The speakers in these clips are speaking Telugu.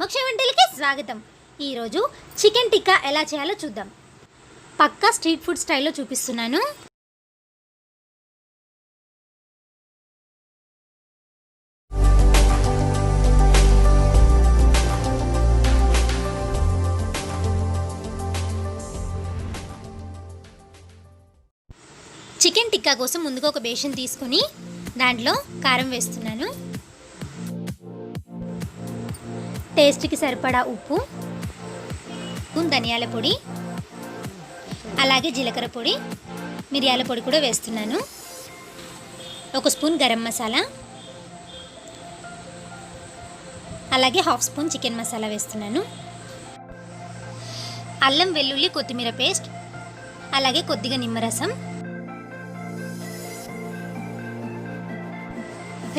మోక్ష వంటలకి స్వాగతం. ఈరోజు చికెన్ టిక్కా ఎలా చేయాలో చూద్దాం. పక్కా స్ట్రీట్ ఫుడ్ స్టైల్లో చూపిస్తున్నాను. చికెన్ టిక్కా కోసం ముందుగా ఒక బేషన్ తీసుకొని దాంట్లో కారం వేస్తున్నాను, టేస్ట్కి సరిపడా ఉప్పు, ధనియాల పొడి, అలాగే జీలకర్ర పొడి, మిరియాల పొడి కూడా వేస్తున్నాను, ఒక స్పూన్ గరం మసాలా, అలాగే హాఫ్ స్పూన్ చికెన్ మసాలా వేస్తున్నాను, అల్లం వెల్లుల్లి కొత్తిమీర పేస్ట్, అలాగే కొద్దిగా నిమ్మరసం,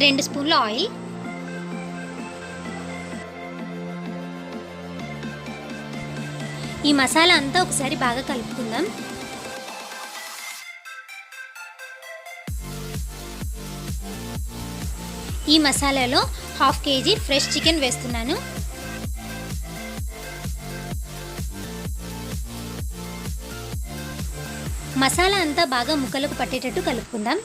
2 స్పూన్ల ఆయిల్, ఈ మసాలా అంతా ఒకసారి బాగా కలుపుకుందాం. ఈ మసాలాలో 1/2 కేజీ ఫ్రెష్ చికెన్ వేస్తున్నాను. మసాలా అంతా బాగా ముక్కలకు పట్టేటట్టు కలుపుకుందాం.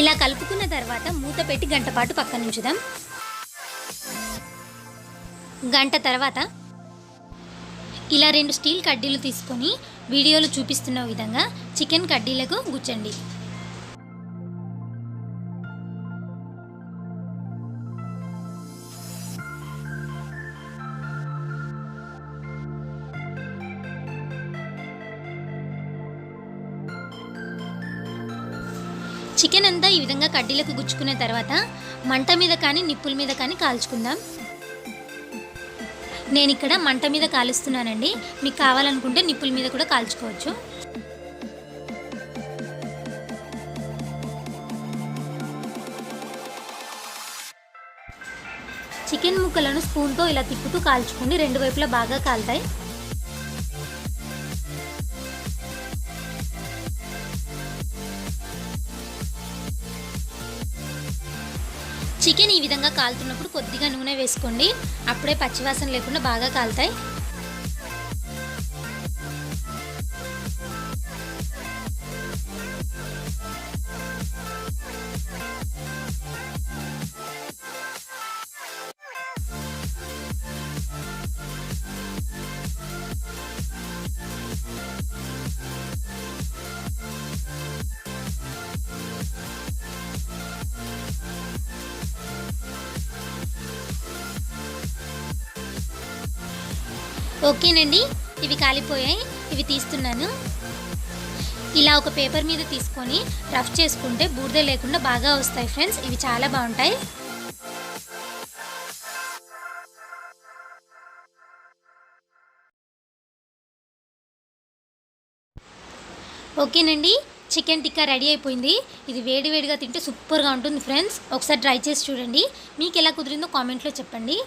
ఇలా కలుపుకున్న తర్వాత మూత పెట్టి గంట పాటు పక్కన ఉంచుదాం. గంట తర్వాత ఇలా 2 స్టీల్ కడ్డీలు తీసుకొని వీడియోలో చూపిస్తున్న విధంగా చికెన్ కడ్డీలకు గుచ్చండి. చికెన్ అంతా ఈ విధంగా కడ్డీలకు గుచ్చుకున్న తర్వాత మంట మీద కానీ నిప్పుల మీద కానీ కాల్చుకుందాం. నేను ఇక్కడ మంట మీద కాలుస్తున్నానండి, మీకు కావాలనుకుంటే నిప్పుల మీద కూడా కాల్చుకోవచ్చు. చికెన్ ముక్కలను స్పూన్తో ఇలా తిప్పుతూ కాల్చుకోండి, 2 వైపులా బాగా కాలుతాయి. చికెన్ ఈ విధంగా కాలుతున్నప్పుడు కొద్దిగా నూనె వేసుకోండి, అప్పుడే పచ్చివాసన లేకుండా బాగా కాలుతాయి. ఓకేనండి, ఇవి కాలిపోయాయి, ఇవి తీస్తున్నాను. ఇలా ఒక పేపర్ మీద తీసుకొని రఫ్ చేసుకుంటే బూడిద లేకుండా బాగా వస్తాయి ఫ్రెండ్స్, ఇవి చాలా బాగుంటాయి. ఓకేనండి, చికెన్ టిక్కా రెడీ అయిపోయింది. ఇది వేడివేడిగా తింటే సూపర్గా ఉంటుంది ఫ్రెండ్స్, ఒకసారి ట్రై చేసి చూడండి. మీకు ఎలా కుదిరిందో కామెంట్లో చెప్పండి.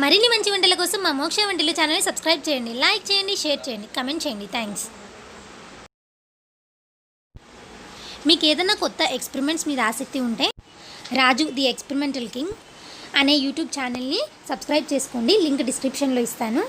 మరిన్ని మంచి వంటల కోసం మా మోక్ష వంటిల్లు ఛానల్ని సబ్స్క్రైబ్ చేయండి, లైక్ చేయండి, షేర్ చేయండి, కమెంట్ చేయండి. థ్యాంక్స్. మీకు ఏదైనా కొత్త ఎక్స్పెరిమెంట్స్ మీద ఆసక్తి ఉంటే రాజు ది ఎక్స్పెరిమెంటల్ కింగ్ అనే యూట్యూబ్ ఛానల్ని సబ్స్క్రైబ్ చేసుకోండి, లింక్ డిస్క్రిప్షన్లో ఇస్తాను.